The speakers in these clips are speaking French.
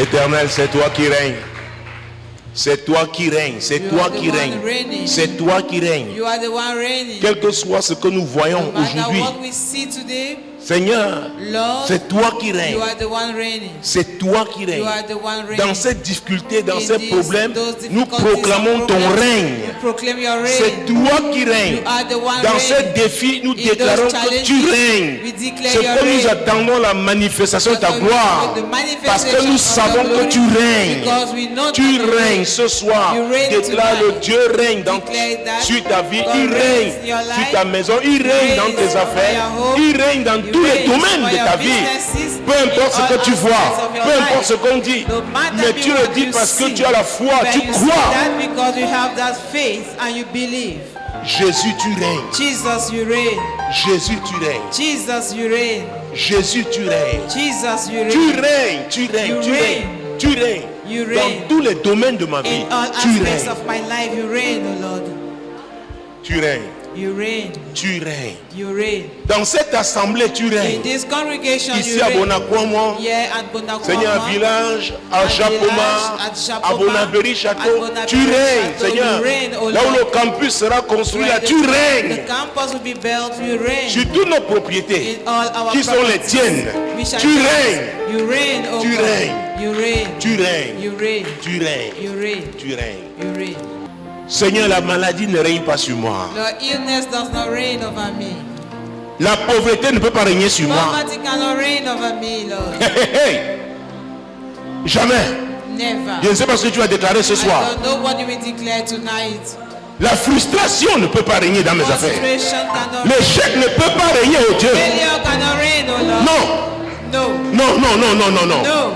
Éternel, c'est toi qui règnes. C'est toi qui règnes, c'est toi qui règnes, c'est toi qui règnes. Quel que soit ce que nous voyons aujourd'hui, Seigneur, c'est toi qui règnes. C'est toi qui règnes. Dans cette difficulté, dans ces problèmes, nous proclamons ton règne. C'est toi qui règnes. Dans ces défis, nous déclarons que tu règnes. C'est que nous attendons la manifestation de ta gloire. Parce que nous savons que tu règnes. Tu règnes ce soir. Déclare le Dieu règne sur ta vie. Il règne sur ta maison. Il règne dans tes affaires. Il règne dans tous les domaines de ta vie. Peu importe ce que tu vois, peu importe ce qu'on dit, mais tu le dis parce que tu as la foi, tu crois. Jésus, tu règnes. Jesus, you reign. Jésus, tu règnes. Jesus, you reign. Jésus, tu règnes. Jesus, you reign. Tu règnes, tu règnes, tu règnes. Tu règnes. You reign. Dans tous les domaines de ma vie, In all tu aspects règnes. of my life, you reign, O Lord. Tu règnes. You reign. Tu règnes. You reign. Dans cette assemblée, tu In règnes. this congregation, Ici you à reign. Bonakwamo, Yeah, at Bonakwamo. Seigneur, village, à Japoma, à Bonaberi Château, tu règnes, Seigneur. Là où le campus sera construit, là, tu règnes. The campus will be built, you reign. Sur toutes nos propriétés, In all our qui sont les properties. tiennes, We shall tu reign. règnes. You reign, O Tu God. règnes. You reign. Tu règnes. You reign. Tu règnes. You reign. Tu règnes. You reign. Seigneur, la maladie ne règne pas sur moi. The illness does not reign over me. La pauvreté ne peut pas régner sur moi. Poverty cannot reign over me, Lord. Hey, hey. Jamais. Never. Je ne sais pas ce que tu vas déclarer ce soir. I don't know what you will declare tonight. La frustration ne peut pas régner dans mes affaires. Frustration cannot L'échec ne peut pas régner au Dieu. Failure cannot reign, oh Lord. Non. No. Non, non, non, non, non, non. No.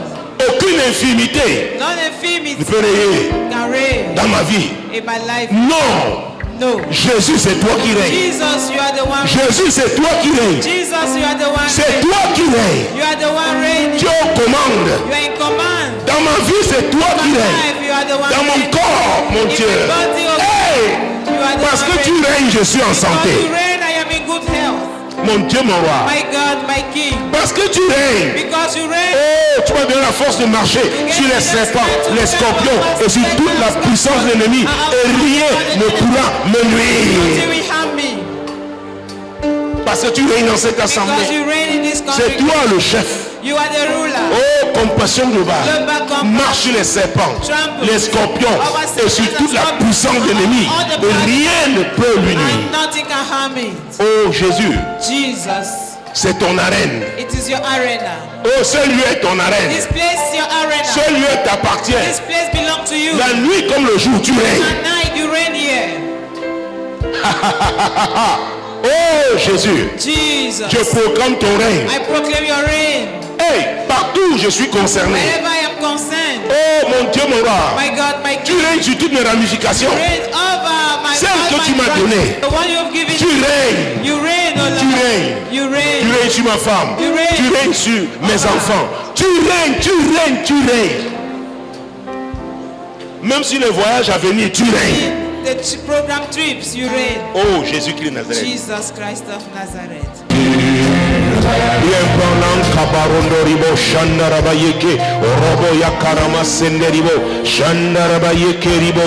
Aucune infirmité None ne infirmity peut régner can reign dans ma vie. in my life. Non. No. Jésus, c'est toi qui règnes. Jesus, you are the one. Jésus, c'est toi qui règnes. Jesus, you are the one. C'est toi qui règnes. You are the one reigning. Tu es aux commandes. You are in command. Dans ma vie, c'est toi qui My règnes. life, you are the one Dans mon reigning. corps, mon In Dieu. my body, oh God, Hey! you are the Parce one que tu reigning. règnes, je suis en Because santé. you reign, I am in good health. Mon Dieu, mon roi. My God, my King. Parce que tu règnes. Because you reign. Oh, tu m'as donné la force de marcher sur les serpents, les scorpions et sur toute la puissance de l'ennemi. Et rien ne pourra me Until nuire. we harm me. Parce que tu règnes dans cette Because assemblée. you reign in this C'est country. toi le chef. You are the ruler. Oh, compassion globale. Marche sur les serpents, les scorpions et sur toute la puissance de l'ennemi. Et rien ne peut lui nuire. And nothing can harm it. Oh Jésus, Jesus, c'est ton arène. it is your arena. Oh, ce lieu est ton arène. This place is your arena. Ce lieu t'appartient. This place belongs to you. La nuit comme le jour, tu règnes. At night you reign here. Oh Jésus, Jesus, je proclame ton règne. I proclaim your reign. Hey, partout où je suis concerné. Wherever I am concerned. Oh mon Dieu, mon roi. My God, my Tu King, règnes sur toutes mes ramifications. reign over my Celle all que my tu m'as branches. donnée. The one you have given Tu me. règnes. You reign, oh Lord. Tu règnes. You Tu reign. règnes sur ma femme. Tu règnes. Tu règnes sur mes enfants. Tu règnes, tu règnes, tu règnes. Même sur les voyages à venir, tu règnes. The program trips, you reign. Oh Jésus-Christ de Nazareth. Jesus Christ of Nazareth. Yempanan kabarondo ribo shandaraba yeke robo yakarama sende ribo shandaraba yeke ribo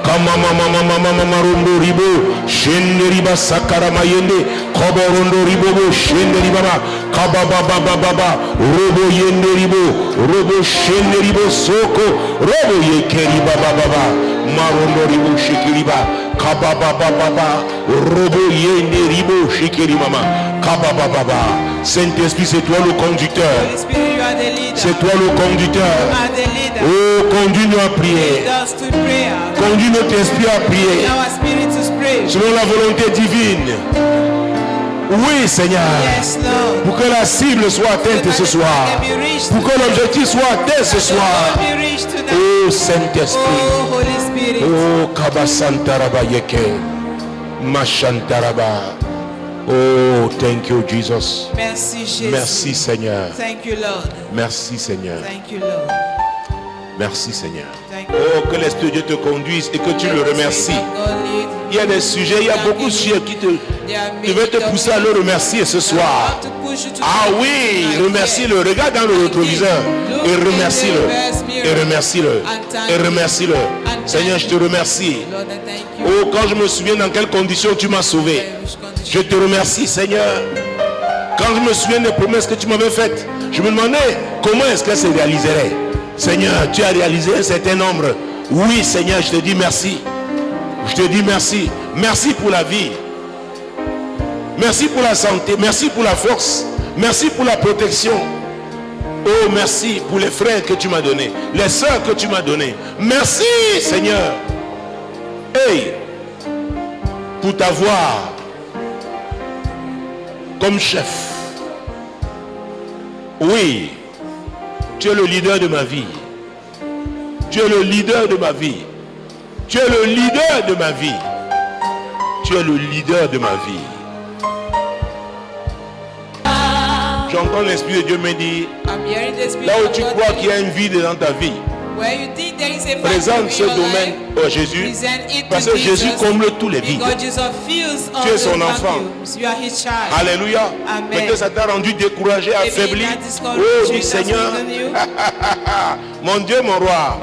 kama mama marondo ribo shende riba sakarama yende koborondo ribo shende riba kababa robo yende ribo shende ribo soko robo yeke riba baba marondo ribo shikiriba kababa robo yende ribo shikiri mama kababa. Saint-Esprit, c'est toi le conducteur. Holy Spirit, you are the leader. C'est toi le conducteur. You are the leader. Oh, conduis-nous à prier. Lead us to prayer. Conduis notre esprit à prier Our spirit to pray. selon la volonté divine. Oui, Seigneur. Yes, Lord. Pour que la cible soit atteinte ce soir. Pour que l'objectif soit atteint ce soir. Be reached tonight. Oh, Saint-Esprit. Oh, Holy Spirit. Oh, Kabasantaraba Yeke. Mashantaraba. Oh, thank you, Jesus. Merci, Jésus. Merci, Seigneur. Thank you, Lord. Merci, Seigneur. Thank you, Lord. Merci Seigneur. Oh, que l'Esprit de Dieu te conduise et que tu le remercies. Il y a des sujets, il y a beaucoup de sujets qui veulent te pousser à le remercier ce soir. Ah oui, remercie-le. Regarde dans le rétroviseur et remercie-le. Et remercie-le. Et remercie-le. Seigneur, je te remercie. Oh, quand je me souviens dans quelles conditions tu m'as sauvé. Je te remercie, Seigneur. Quand je me souviens des promesses que tu m'avais faites, je me demandais comment est-ce qu'elles se réaliseraient. Seigneur, tu as réalisé un certain nombre. Oui, Seigneur, je te dis merci. Je te dis merci. Merci pour la vie. Merci pour la santé. Merci pour la force. Merci pour la protection. Oh, merci pour les frères que tu m'as donnés. Les sœurs que tu m'as donnés. Merci, Seigneur. Hey, pour t'avoir comme chef. Oui, tu es le leader de ma vie. Tu es le leader de ma vie. Tu es le leader de ma vie. Tu es le leader de ma vie. J'entends l'Esprit de Dieu me dire, là où tu crois qu'il y a un vide dans ta vie, présente ce domaine au Jésus, parce que Jésus comble tous les vides. Tu es son enfant. Alléluia. Peut-être ça t'a rendu découragé, affaibli. Oh, du Seigneur. Mon Dieu, mon roi.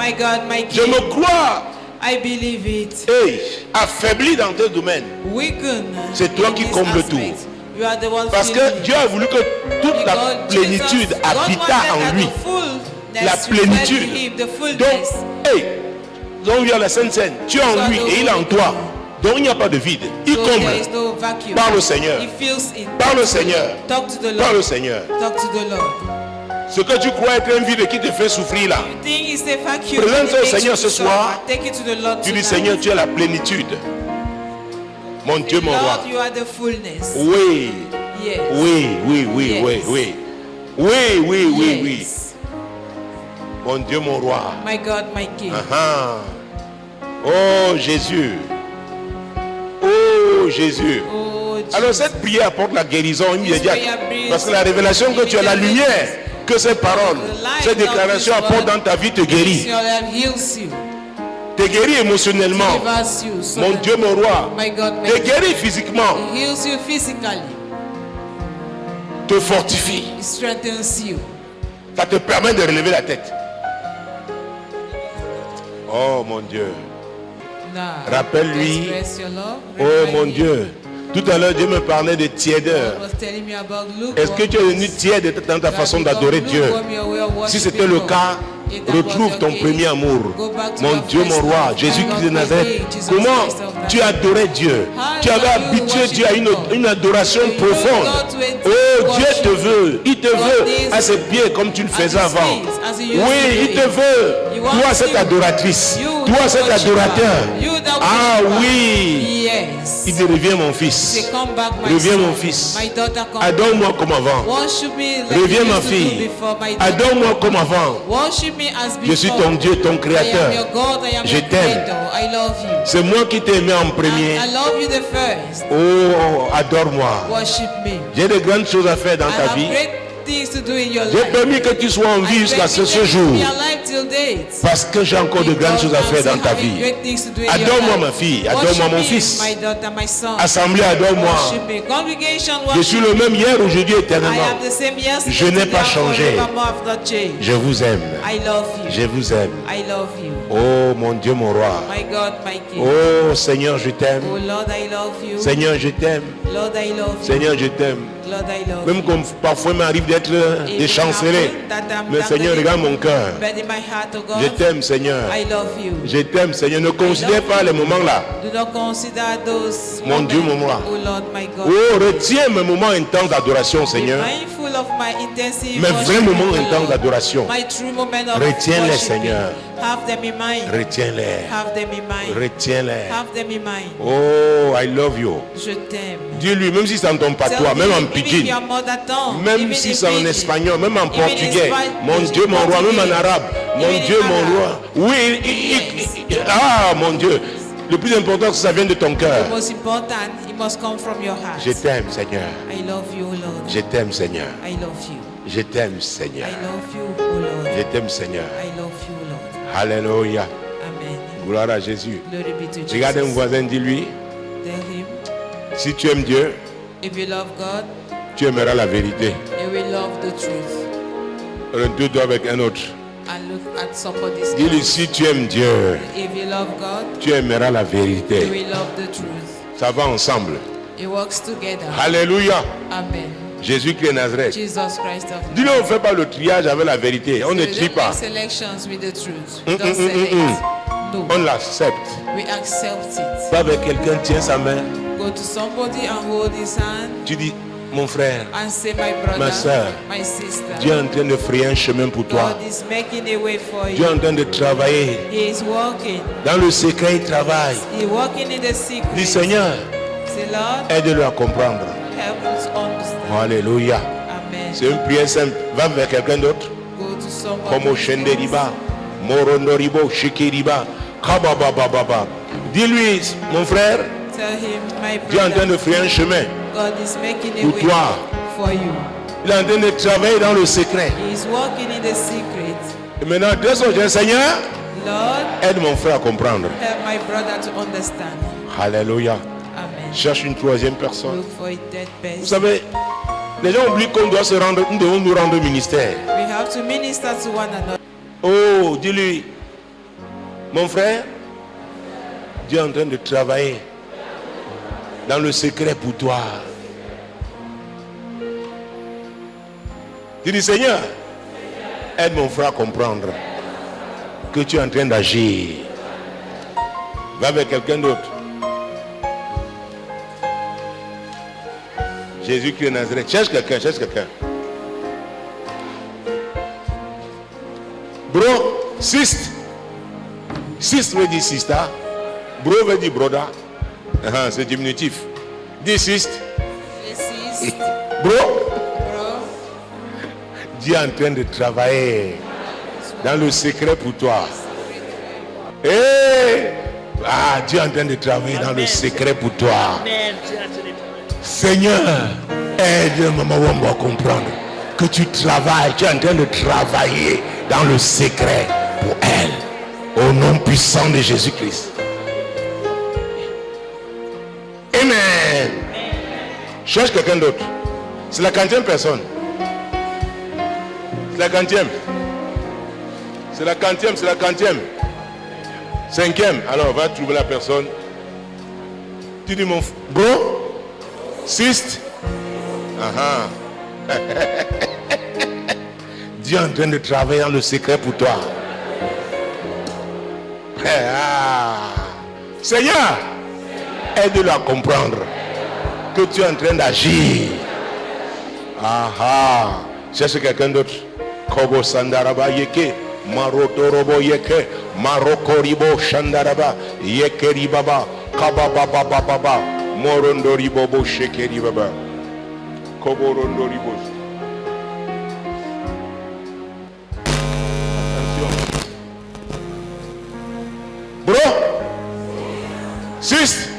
Je me crois. I believe it. Hey, affaibli dans tes domaines. C'est toi qui combles tout. Parce que Dieu a voulu que toute la plénitude habita en lui. La plénitude. Donc il y a la Sainte Seine. Tu es en lui et il est en toi. Donc il n'y a pas de vide. Il comble. Parle au Seigneur. Parle au Seigneur. Parle au Seigneur. Ce que tu crois être un vide qui te fait souffrir là, présente au Seigneur ce soir. Tu dis Seigneur, tu es la plénitude. Mon Dieu, mon roi. Oui. Oui, oui, oui, oui, oui. Oui, oui, oui, oui. Mon Dieu, mon roi. My God, my King. Oh Jésus. Oh Jésus. Alors cette prière apporte la guérison immédiate. Parce que la révélation que tu as, la lumière que ces paroles, ces déclarations apportent dans ta vie te guérit. Te guérit émotionnellement. Mon Dieu, mon roi. Te guérit physiquement. Te fortifie. Ça te permet de relever la tête. Oh mon Dieu. Rappelle-lui. Oh mon Dieu. Tout à l'heure, Dieu me parlait de tièdeur. Est-ce que tu es devenu tiède dans ta façon d'adorer Dieu? Si c'était le cas, retrouve ton premier amour. Mon Dieu, mon roi, Jésus-Christ de Nazareth. Comment tu adorais Dieu? Tu avais habitué Dieu à une adoration profonde. Oh, Dieu te veut. Il te veut à ses pieds comme tu le faisais avant. Oui, il te veut. Toi, cette adoratrice. Toi, cet adorateur. Ah oui. Il dit, reviens mon fils. Reviens mon fils. Adore-moi comme avant. Reviens ma fille. Adore-moi comme avant. Je suis ton Dieu, ton créateur. Je t'aime. C'est moi qui t'ai aimé en premier. Oh, adore-moi. J'ai de grandes choses à faire dans ta vie. J'ai permis que tu sois en vie jusqu'à ce jour. Parce que j'ai encore de grandes choses à faire dans ta vie. Adore-moi ma fille. Adore-moi mon fils. Assemblée, adore-moi. Je suis le même hier, aujourd'hui, éternellement. Je n'ai pas changé. Je vous aime. Je vous aime. Oh mon Dieu, mon roi. Oh Seigneur, je t'aime. Seigneur, je t'aime. Seigneur, je t'aime. Même comme parfois il m'arrive d'être déchancelé. Mais Seigneur, regarde mon cœur. Je t'aime, Seigneur. Je t'aime, Seigneur. Ne considère pas les moments là. Mon Dieu, mon roi. Oh, retiens mes moments intenses d'adoration, Seigneur. Mes vrais moments intenses d'adoration. Retiens-les, Seigneur. Retiens-les. Retiens-les. Oh, I love you. Je t'aime. Dis-lui, même si ça ne tombe pas toi, même en pidgin, même si c'est en espagnol, même en portugais, mon Dieu, mon roi, même en arabe, mon Dieu, mon roi. Oui, ah, mon Dieu. Le plus important, c'est que ça vient de ton cœur. Je t'aime, Seigneur. Je t'aime, Seigneur. Je t'aime, Seigneur. Je t'aime, Seigneur. Alléluia. Amen. Gloire à Jésus. Glory be to Jesus. Regarde un voisin, dis-lui, Tell him, si tu aimes Dieu, if you love God, tu aimeras la vérité. you will love the truth. Rends-toi doigt avec un autre. And look at somebody's Dis-lui, else. si tu aimes Dieu, If you love God, tu aimeras la you vérité. will love the truth. Ça va ensemble. It works together. Alléluia. Amen. Jésus-Christ de Nazareth. Jesus Christ of Dis-lui, on ne fait pas le triage avec la vérité. On ne We trie don't pas. make selections with the truth. We don't select. No. On l'accepte. We accept it. Va avec quelqu'un, tiens sa main. Go to somebody and hold his hand Tu dis, mon frère, and say, my brother, Ma sœur, my sister, Dieu est en train de frayer un chemin pour toi. God is making a way for Dieu est you. en train de travailler. He is working. Dans le secret, il travaille. He is working in the secret. Dis, Seigneur, Say, Lord, aide-le à comprendre. help us understand. Alléluia. Amen. C'est une prière simple. Va vers quelqu'un d'autre. Go to somebody. Comme au Shenderiba, Morondoribo, Shikiriba, Kababababa. Dis-lui, mon frère, Tell him, my Dieu est en train brother, de frayer un chemin. God is making a Pour way toi. for you. Il est en train de travailler dans le secret. He is working in the secret. Et maintenant, deux autres, Seigneur, Lord, aide mon frère à comprendre. help my brother to understand. Alléluia. Amen. Cherche une troisième personne. Look for a third Vous person. savez, les gens oublient qu'on doit se rendre, nous devons nous rendre au ministère. We have to minister to one another. Oh, dis-lui, mon frère, Dieu est en train de travailler dans le secret pour toi. Dis-lui, Seigneur, aide mon frère à comprendre que tu es en train d'agir. Va avec quelqu'un d'autre. Jésus-Christ de Nazareth. Cherche quelqu'un, cherche quelqu'un. Bro, sister. Sister veut dire sister. Bro veut dire brother. C'est diminutif. Dis sister. This is Bro, bro. Dieu est en train de travailler dans le secret pour toi. Hey! Ah, Dieu est en train de travailler dans le secret pour toi. Seigneur, aide Maman Wamba à comprendre que tu travailles, tu es en train de travailler dans le secret pour elle. Au nom puissant de Jésus-Christ. Amen. Cherche quelqu'un d'autre. C'est la 40e personne. C'est la 40e. C'est la 40e, c'est la 40e. 5e. Alors, va trouver la personne. Tu dis mon bro. Siste. Dieu est en train de travailler dans le secret pour toi. Seigneur, aide-le à comprendre que tu es en train d'agir. Cherche quelqu'un d'autre. Kobo Sandaraba Yeke, Marotorobo Yeke, Marokoribo Shandaraba, Yekeri Baba, Kababa Baba, Morondori Bobo Shekeri Baba, Koborondori Bobo. Attention. Bro, sis,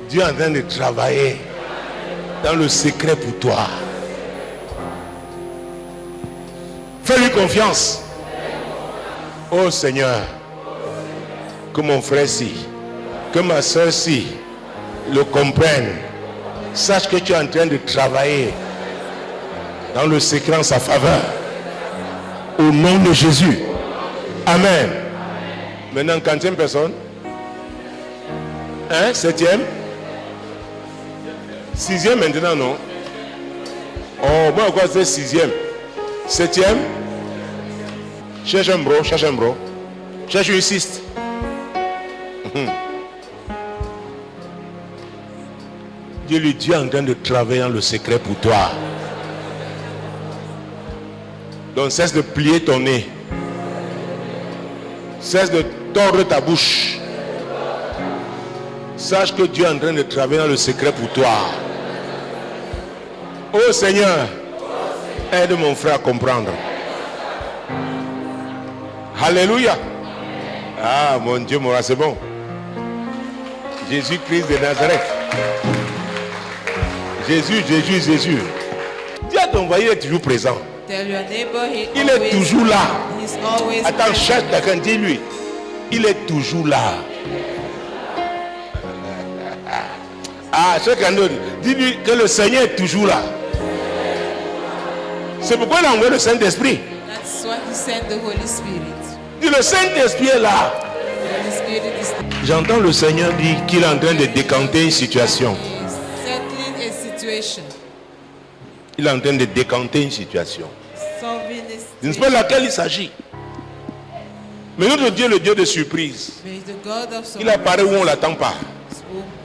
Dieu est en train de travailler dans le secret pour toi. Fais-lui confiance. Oh Seigneur, que mon frère-ci, que ma soeur-ci le comprenne. Sache que tu es en train de travailler dans le secret en sa faveur. Au nom de Jésus. Amen. Maintenant, 40e personne. 7e. 6e maintenant, non? Oh, moi, quoi, c'est 6e. 7e. Cherche un bro, cherche un bro. Cherche une siste. Dis-lui, Dieu est en train de travailler dans le secret pour toi. Donc cesse de plier ton nez. Cesse de tordre ta bouche. Sache que Dieu est en train de travailler dans le secret pour toi. Oh Seigneur, aide mon frère à comprendre. Alléluia. Ah mon Dieu, moi c'est bon. Jésus-Christ de Nazareth. Jésus. Dieu a envoyé, est toujours présent. Il est toujours là. Attends, cherche quelqu'un, dis-lui. Il est toujours là. Ah, chacun d'autre, dis-lui que le Seigneur est toujours là. C'est pourquoi il a envoyé le Saint-Esprit. That's why he sent the Holy Spirit. Dis, le Saint-Esprit est là. The Holy Spirit is J'entends le Seigneur dire qu'il est en train de décanter une situation. settling a situation. Il est en train de décanter une situation. Solving a Je ne sais pas de laquelle il s'agit. Mais notre Dieu est le Dieu de surprise. But the God of Il apparaît où on ne l'attend pas.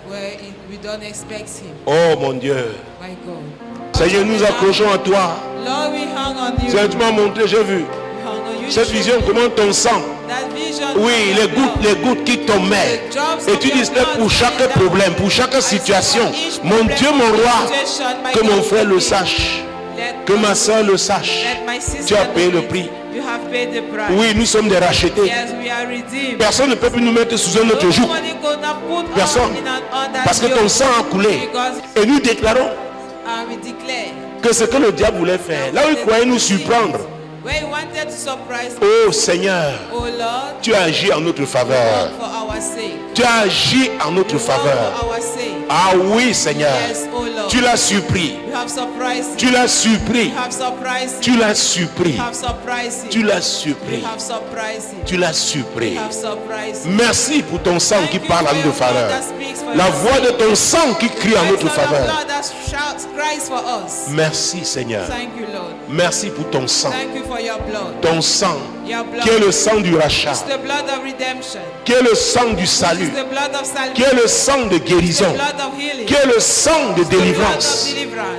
where we don't expect him. Oh mon Dieu. My God. Seigneur, nous accrochons à toi. Lord, we hang on you. Seigneur, tu m'as montré, j'ai vu. We hang on you. Cette vision, comment ton sang. That vision. Oui, les gouttes qui tombaient. Et tu dis pour chaque problème, pour chaque situation. Mon Dieu, mon roi, que mon frère le sache. Que ma soeur le sache. Tu as payé le prix. You have paid the price. Oui, nous sommes des rachetés. Yes, we are redeemed. Personne ne peut plus nous mettre sous un autre joug. Personne. Parce que ton sang a coulé. Et nous déclarons And we declare que ce que le diable voulait faire, là où il croyait nous surprendre, where he wanted to surprise oh Seigneur, oh Lord, tu as agi en notre faveur. for our sake. Tu as agi en notre faveur. For our sake. Ah oui Seigneur, Yes, oh Lord. tu l'as surpris. You have surprised Tu l'as surpris. You have surprised Tu l'as surpris. You have surprised Tu l'as surpris. You have surprised Tu l'as surpris. You have surprised Merci pour ton sang qui parle en notre faveur. La La voix de ton sang qui crie en notre faveur. Merci Seigneur. Thank you, Lord. Merci pour ton sang. Thank you for your blood. Ton sang Your blood qui est le sang du rachat, is the blood of redemption. qui est le sang du salut, It's the blood of salvation. qui est le sang de The guérison, blood of healing. qui est le sang de délivrance,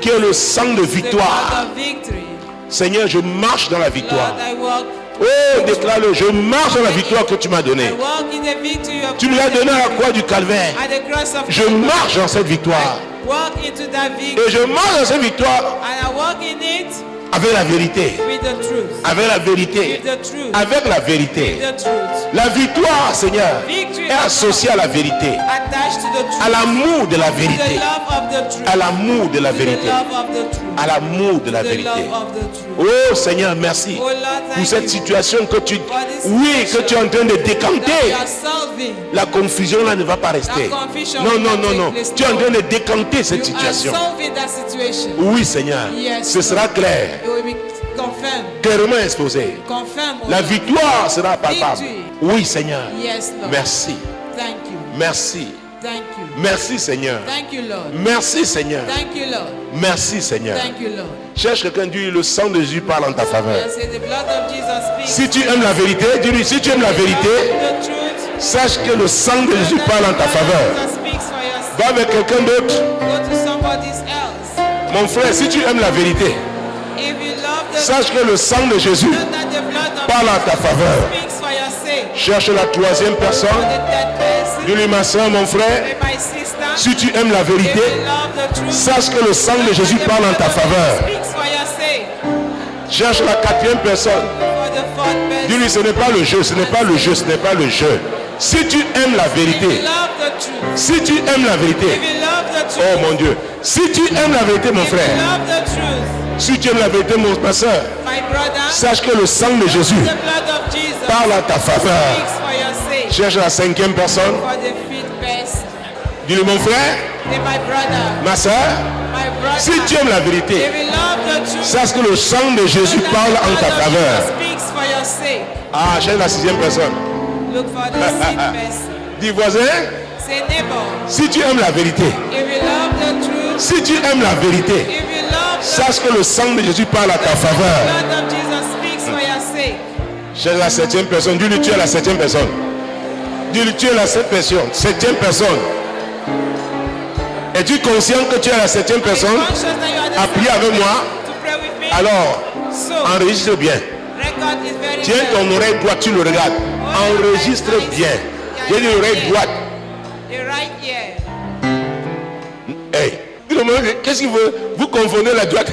qui est le sang de The victoire. blood of victory. Seigneur, je marche dans la victoire. Lord, I walk. Oh, déclare-le, je marche dans la victoire que tu m'as I donnée. walk in the victory of Tu me l'as donnée à la croix du calvaire. at the cross of Je Calvary. marche dans cette victoire. Walk into that victory. Et je marche dans cette victoire And I walk in it avec la vérité. with the truth. Avec la vérité. With the truth. Avec la vérité. The truth. La victoire, Seigneur, Victory est associée à la vérité. attached to the truth. À l'amour de la The vérité. love of the truth. À l'amour de la The vérité. love of the truth. À l'amour de la The vérité. love of the truth. Oh Seigneur, merci Oh Lord, pour thank cette you situation que tu, for this oui, que tu es en train de that décanter. you are solving. La confusion là ne va pas rester. That confusion Non, will non, not non, take non. place. Tu es en train de décanter cette You are situation. solving that situation. Oui, Seigneur. Yes, Ce sera Lord. clair, It will be confirmed. clairement exposé. Confirm, oh La Lord. victoire sera palpable. Victory. Oui, Seigneur. Yes, Lord. Merci. Thank you. Merci. Thank you. Merci, Seigneur. Thank you, Lord. Merci, Seigneur. Thank you, Lord. Merci, Seigneur. Thank you, Lord. Cherche quelqu'un, dis le sang de Jésus parle en ta faveur. Yes, say the blood of Jesus speaks. Si tu aimes la vérité, dis-lui, si tu aimes la vérité, The truth. sache que le sang de Jésus parle en ta faveur. Jesus speaks for your Va avec quelqu'un d'autre. Go to somebody else. Mon frère, si tu aimes la vérité, If you love the sache que le sang de Jésus know that the blood of parle en ta faveur. speaks for your sake. Cherche la troisième For personne. the third person, Dis-lui, ma soeur, mon frère, my sister, si tu aimes la if vérité, you love the truth, sache que le sang de Jésus the parle en blood ta of faveur. Jesus speaks for your sake. Cherche la quatrième personne. For the fourth person, Dis-lui, ce n'est pas le jeu, ce n'est pas le jeu, ce n'est pas le jeu. Si tu aimes la if you vérité, love the truth, si tu aimes la if vérité, you love the truth, oh mon Dieu, si tu aimes la vérité, mon if you frère, love the truth, si tu aimes la vérité, ma soeur, my brother, sache que le sang de Jésus the blood of Jesus parle à ta faveur. speaks for your sake. Cherche la cinquième personne. For the fifth person, Dis-lui, mon frère, say my brother, ma soeur, my brother, si tu aimes la vérité, if you love the truth, sache que le sang de Jésus parle en ta faveur. speaks for your sake. Ah, cherche la sixième personne. Look for the sixth person. Dis, voisin, Say neighbor, si tu aimes la vérité, if you love the truth, si tu aimes la vérité, if you love the sache que le sang de Jésus parle à ta faveur. blood of Jesus speaks for your sake. Cherche la septième personne. Dis-lui, tu es la septième personne. Dis-lui, tu es la septième personne. Es-tu conscient que tu es la septième personne? Conscious that you are the Appuyez seventh avec moi. person to pray with me. Alors, So, enregistre bien. record is very Tiens well. ton oreille droite, tu le regardes. Enregistre bien. J'ai dit l'oreille droite. The right ear. Hey, dis-le-moi, qu'est-ce qu'il veut? Vous confondez la droite.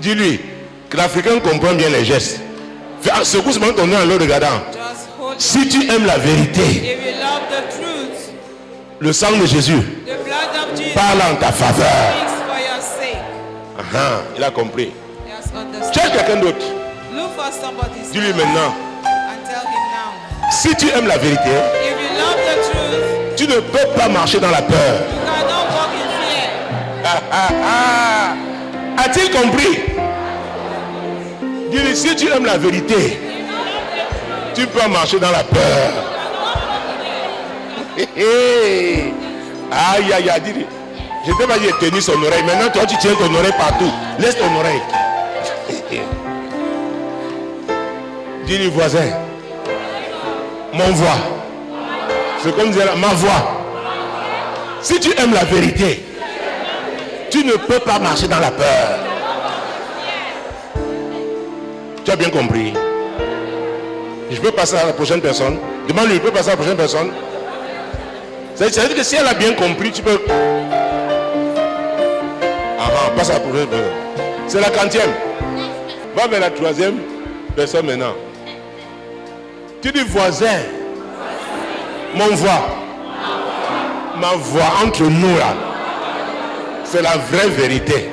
Dis-lui que l'Africain comprend bien les gestes. Secoue seulement ton nez en le regardant. Just hold. Si tu aimes la vérité, If you love the truth, le sang de Jésus the blood of Jesus parle en ta faveur. speaks for your sake. Il a compris. He has Cherche quelqu'un d'autre. Dis-lui maintenant. Si tu aimes la vérité, tu ne peux pas marcher dans la peur. A-t-il compris? Dis-lui, si tu aimes la vérité, tu peux marcher dans la peur. Aïe, aïe, aïe, dis-lui. Je ne t'ai pas dit de tenir son oreille. Maintenant, toi, tu tiens ton oreille partout. Laisse ton oreille. Dis-lui, voisin, mon voix. C'est comme dire ma voix. Si tu aimes la vérité, tu ne peux pas marcher dans la peur. Tu as bien compris? Je peux passer à la prochaine personne. Demande-lui, je peux passer à la prochaine personne. Ça veut dire que si elle a bien compris, tu peux... passe à la prochaine personne. C'est la 40e. Va vers la 3e personne maintenant. Tu dis voisin, mon voix, ma voix entre nous là, c'est la vraie vérité.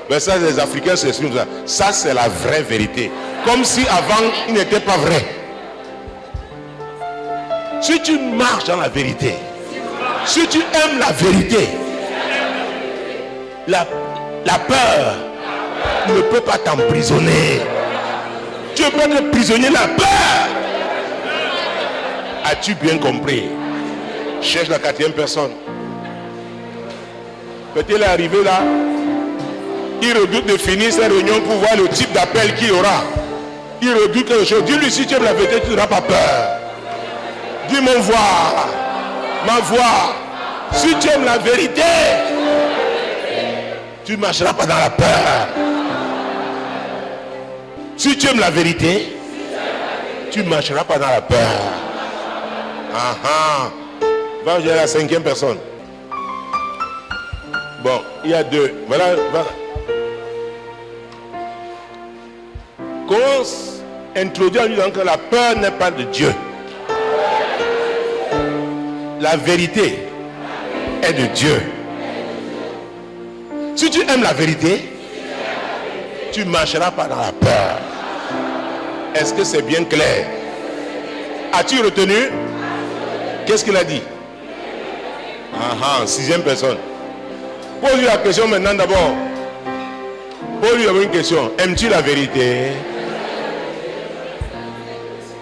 Mais ça, les Africains s'expriment ça. Ça, c'est la vraie vérité. Comme si avant, il n'était pas vrai. Si tu marches dans la vérité, si tu aimes la vérité, la peur ne peut pas t'emprisonner. Tu peux pas être prisonnier de la peur. As-tu bien compris? Cherche la 4e personne. Peut-être arrivé là. Il redoute de finir cette réunion pour voir le type d'appel qu'il aura. Il redoute quelque chose. Dis-lui, si tu aimes la vérité, tu n'auras pas peur. Dis mon voix, ma voix. Si tu aimes la vérité, tu ne marcheras pas dans la peur. Si tu aimes la vérité, tu ne marcheras pas dans la peur. Va, j'ai la 5e personne. Bon, il y a 2. Voilà. Commence à introduire en lui disant que la peur n'est pas de Dieu. La vérité est de Dieu. Si tu aimes la vérité, tu ne marcheras pas dans la peur. Est-ce que c'est bien clair? As-tu retenu? Qu'est-ce qu'il a dit? 6e personne. Pose-lui la question maintenant d'abord. Pose-lui une question. Aimes-tu la vérité?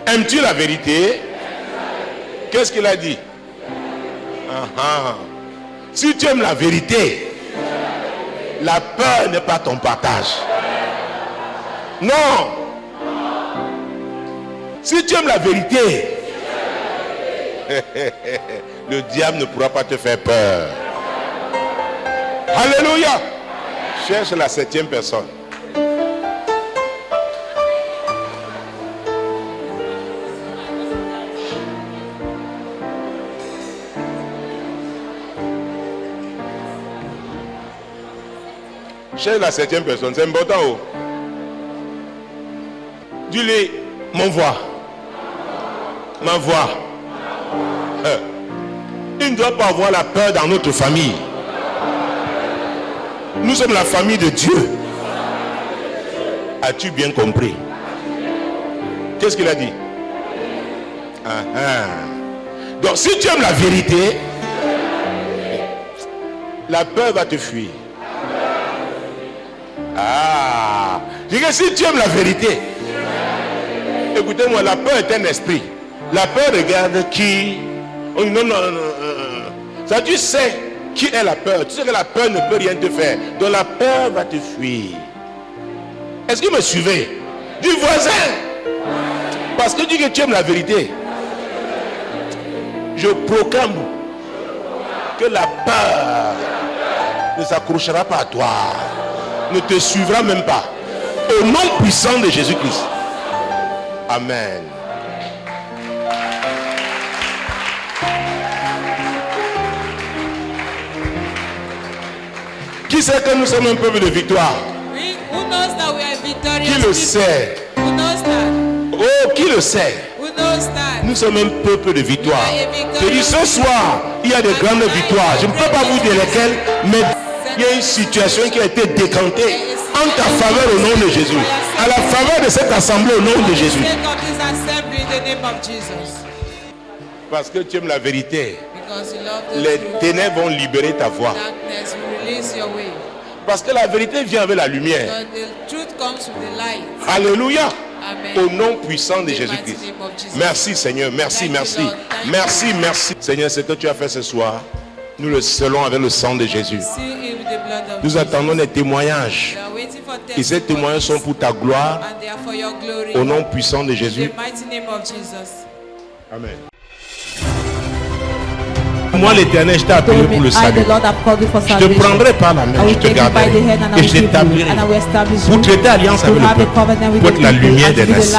Aimes-tu la vérité? Qu'est-ce qu'il a dit? Si tu aimes la vérité, la peur n'est pas ton partage. Non. Si tu aimes la vérité, le diable ne pourra pas te faire peur. Alléluia. Cherche la 7e personne. Cherche la 7e personne, c'est important. Dis-lui, mon voix, ma voix. Il ne doit pas avoir la peur dans notre famille. Nous sommes la famille de Dieu. As-tu bien compris? Qu'est-ce qu'il a dit? Donc si tu aimes la vérité, la peur va te fuir. Je dis que si tu aimes la vérité, écoutez-moi, la peur est un esprit. La peur regarde qui. Non. Ça, tu sais qui est la peur. Tu sais que la peur ne peut rien te faire. Donc la peur va te fuir. Est-ce que vous me suivez? Du voisin. Parce que tu dis que tu aimes la vérité. Je proclame que la peur ne s'accrochera pas à toi. Ne te suivra même pas. Au nom puissant de Jésus-Christ. Amen. Qui sait que nous sommes un peuple de victoire? Qui le sait? Oh, qui le sait? Nous sommes un peuple de victoire. Je dis ce soir, il y a de grandes victoires. Je ne peux pas vous dire lesquelles, mais il y a une situation qui a été décantée. en ta faveur au nom de Jésus. À la faveur de cette assemblée au nom de Jésus. Parce que tu aimes la vérité. Les ténèbres vont libérer ta voix. Parce que la vérité vient avec la lumière. Alléluia. Au nom puissant de Jésus-Christ. Merci Seigneur. Merci, merci. Merci, merci. Seigneur, ce que tu as fait ce soir, nous le scellons avec le sang de Jésus. Nous attendons des témoignages. Et ces témoignages sont pour ta gloire. Au nom puissant de Jésus. Amen. Moi l'Éternel, je t'ai appelé pour le salut. Je te prendrai par la main, je te garderai et je t'établirai pour traiter alliance avec le peuple, pour être la lumière des nations.